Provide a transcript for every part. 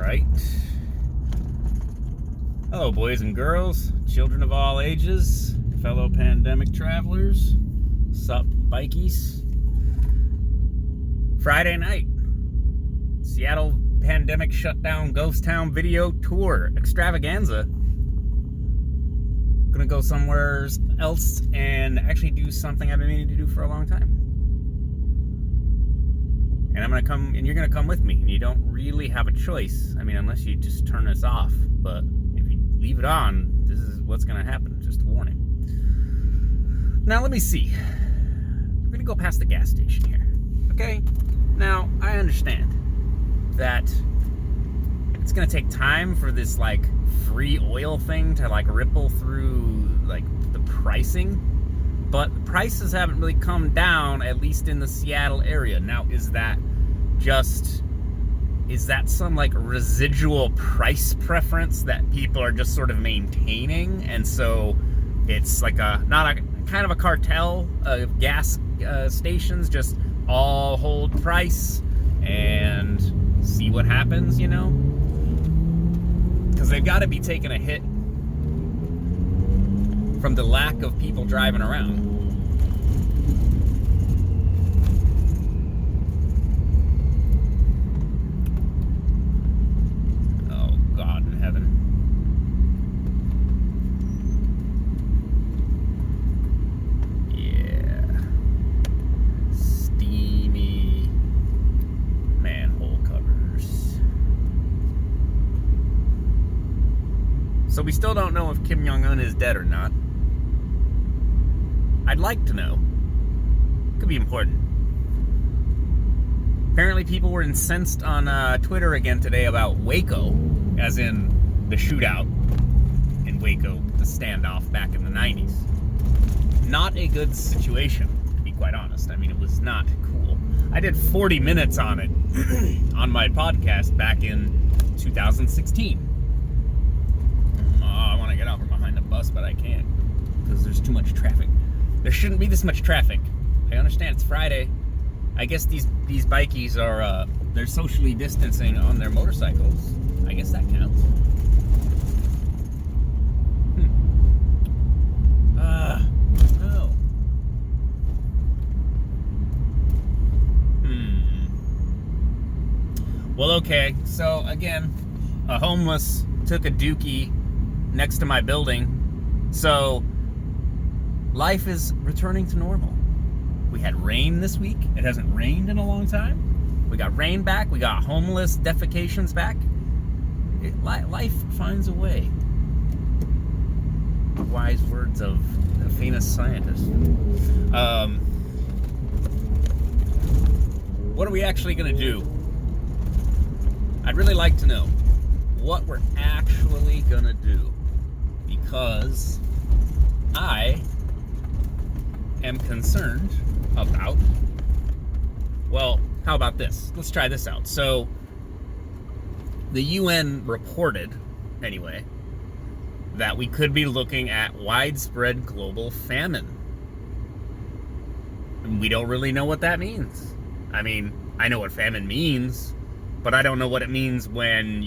right. Hello, boys and girls, children of all ages, fellow pandemic travelers, sup, bikies. Friday night, Seattle Pandemic Shutdown Ghost Town Video Tour Extravaganza. Gonna go somewhere else and actually do something I've been meaning to do for a long time. And I'm gonna come, and you're gonna come with me, and you don't really have a choice. I mean, unless you just turn this off. But if you leave it on, this is what's gonna happen. Just a warning. Now, let me see. We're gonna go past the gas station here. Okay? Now, I understand that it's gonna take time for this, like, free oil thing to, like, ripple through, like, the pricing. But the prices haven't really come down, at least in the Seattle area. Now, is that some, like, residual price preference that people are just sort of maintaining? And so it's like not a kind of a cartel of gas stations, just all hold price and see what happens, you know? Because they've got to be taking a hit from the lack of people driving around. Oh, God in heaven. Yeah. Steamy manhole covers. So we still don't know if Kim Jong Un is dead or not. I'd like to know. Could be important. Apparently people were incensed on Twitter again today about Waco, as in the shootout in Waco, the standoff back in the 90s. Not a good situation, to be quite honest. I mean, it was not cool. I did 40 minutes on it on my podcast back in 2016. I want to get out from behind the bus, but I can't because there's too much traffic. There shouldn't be this much traffic. I understand it's Friday. I guess these bikies are they're socially distancing on their motorcycles. I guess that counts. Oh. Well, okay. So again, a homeless took a dookie next to my building. So life is returning to normal. We had rain this week. It hasn't rained in a long time. We got rain back. We got homeless defecations back. Life finds a way. The wise words of a famous scientist. What are we actually going to do? I'd really like to know what we're actually going to do. Because I am concerned about, well, how about this? Let's try this out. So, the UN reported, anyway, that we could be looking at widespread global famine. And we don't really know what that means. I mean, I know what famine means, but I don't know what it means when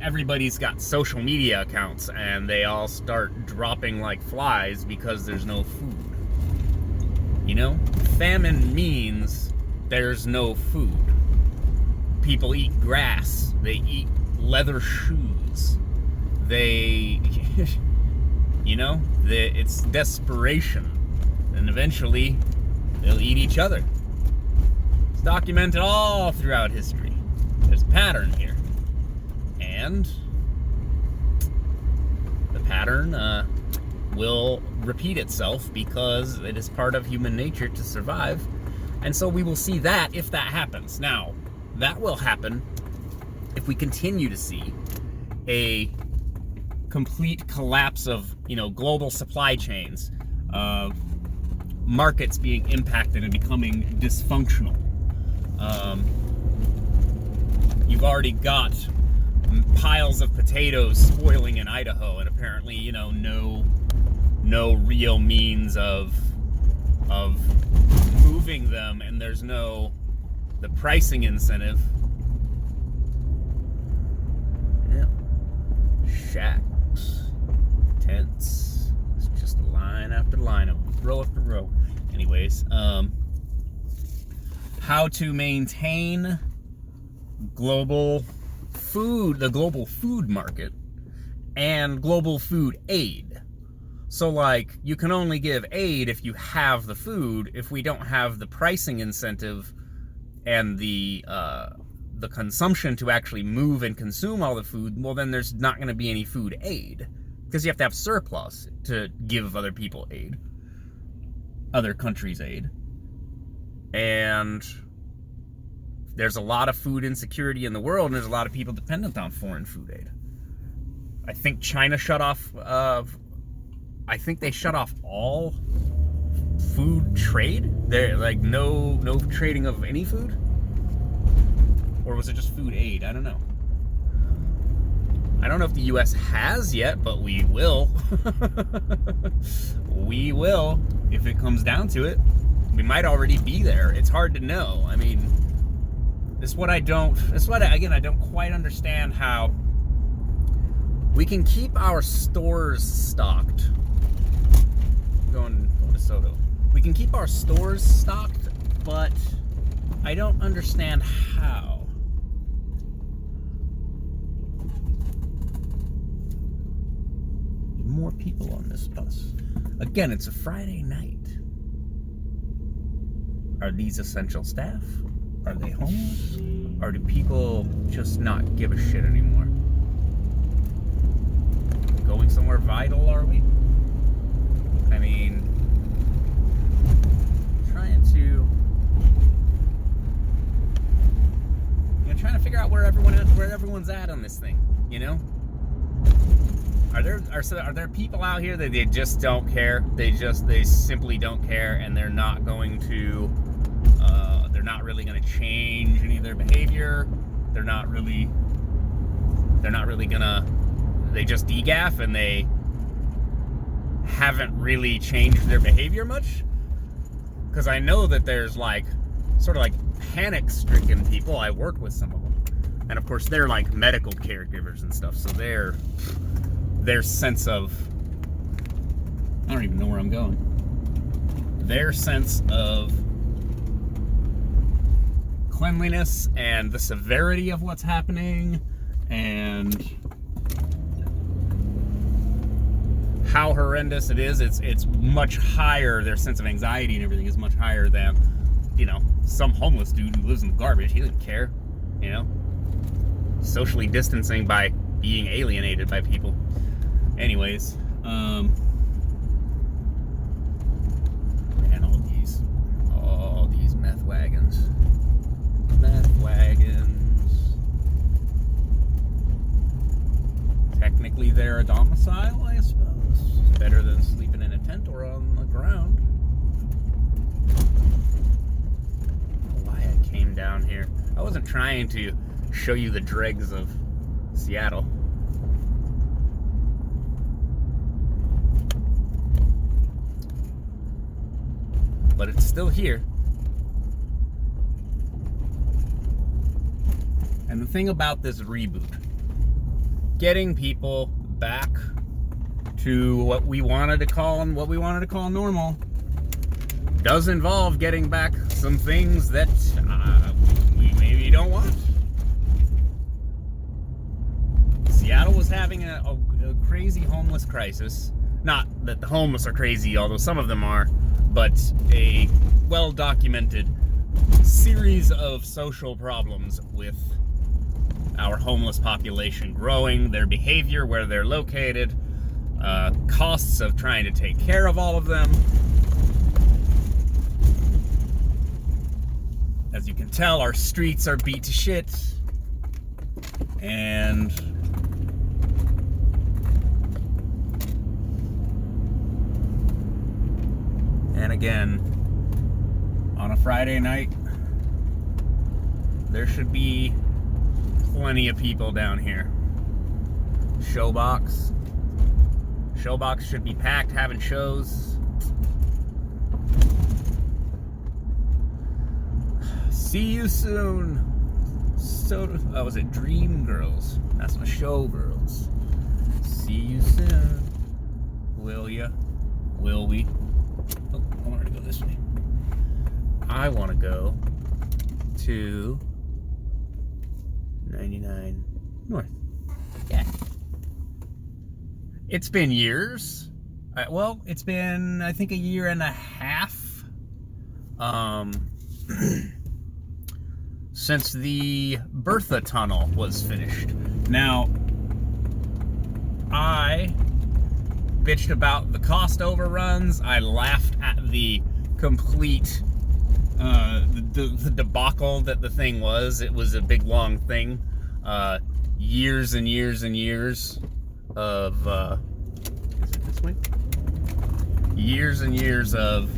everybody's got social media accounts and they all start dropping like flies because there's no food. You know? Famine means there's no food. People eat grass. They eat leather shoes. They, you know, it's desperation. And eventually, they'll eat each other. It's documented all throughout history. There's a pattern here. And the pattern will repeat itself because it is part of human nature to survive. And so we will see that if that happens. Now, that will happen if we continue to see a complete collapse of, global supply chains, markets being impacted and becoming dysfunctional. You've already got piles of potatoes spoiling in Idaho, and apparently, no real means of moving them, and there's the pricing incentive shacks, tents. It's just line after line of row after row. Anyways, how to maintain global food, the global food market, and global food aid. So, like, you can only give aid if you have the food. If we don't have the pricing incentive and the consumption to actually move and consume all the food, well, then there's not going to be any food aid, because you have to have surplus to give other people aid, other countries aid. And there's a lot of food insecurity in the world, and there's a lot of people dependent on foreign food aid. I think China shut off, I think they shut off all food trade. They're like no trading of any food. Or was it just food aid? I don't know. I don't know if the US has yet, but we will. We will, if it comes down to it. We might already be there. It's hard to know. I mean, I don't quite understand how we can keep our stores stocked. Going to Sodo. We can keep our stores stocked, but I don't understand how. More people on this bus. Again, it's a Friday night. Are these essential staff? Are they homeless? Or do people just not give a shit anymore? Going somewhere vital, are we? I mean, trying to figure out where everyone's at on this thing, you know? Are there people out here that they just don't care? They simply don't care, and they're not going to they're not really going to change any of their behavior. They're not really gonna, they just degaff, and they haven't really changed their behavior much. Because I know that there's like sort of like panic-stricken people. I work with some of them, and of course they're like medical caregivers and stuff, so their sense of, I don't even know where I'm going, their sense of cleanliness and the severity of what's happening and how horrendous it is, it's much higher. Their sense of anxiety and everything is much higher than, you know, some homeless dude who lives in the garbage. He doesn't care, you know, socially distancing by being alienated by people. Anyways, and all these meth wagons. Technically they're a domicile, I suppose. Better than sleeping in a tent or on the ground. I don't know why I came down here. I wasn't trying to show you the dregs of Seattle. But it's still here. And the thing about this reboot, getting people back to what we wanted to call normal, does involve getting back some things that we maybe don't want. Seattle was having a crazy homeless crisis. Not that the homeless are crazy, although some of them are, but a well-documented series of social problems with our homeless population growing, their behavior, where they're located, costs of trying to take care of all of them. As you can tell, our streets are beat to shit. And again, on a Friday night, there should be plenty of people down here. Showbox should be packed, having shows. See you soon. Was it Dream Girls? That's my Showgirls. See you soon. Will ya? Will we? Oh, I want to go this way. I want to go to 99 North. Yeah. It's been years. Well, it's been, I think, a year and a half since the Bertha Tunnel was finished. Now, I bitched about the cost overruns. I laughed at the complete the debacle that the thing was. It was a big long thing. Years and years and years of is it this way? Years and years of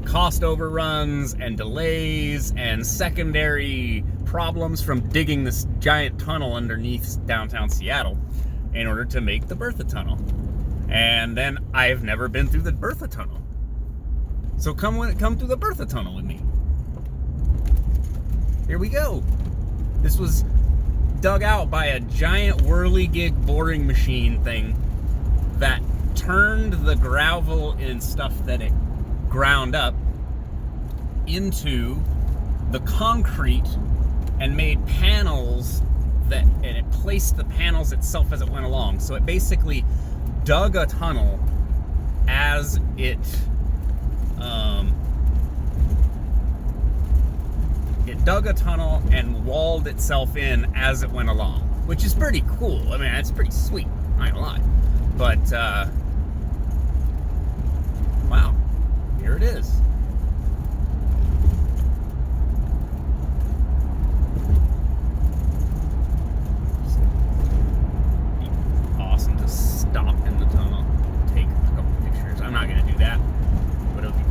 cost overruns and delays and secondary problems from digging this giant tunnel underneath downtown Seattle in order to make the Bertha Tunnel. And then I've never been through the Bertha Tunnel. So come through the Bertha Tunnel with me. Here we go. This was dug out by a giant whirligig boring machine thing that turned the gravel and stuff that it ground up into the concrete and made panels and it placed the panels itself as it went along. So it basically dug a tunnel as it dug a tunnel and walled itself in as it went along, which is pretty cool. I mean, it's pretty sweet, not gonna lie. But wow, here it is.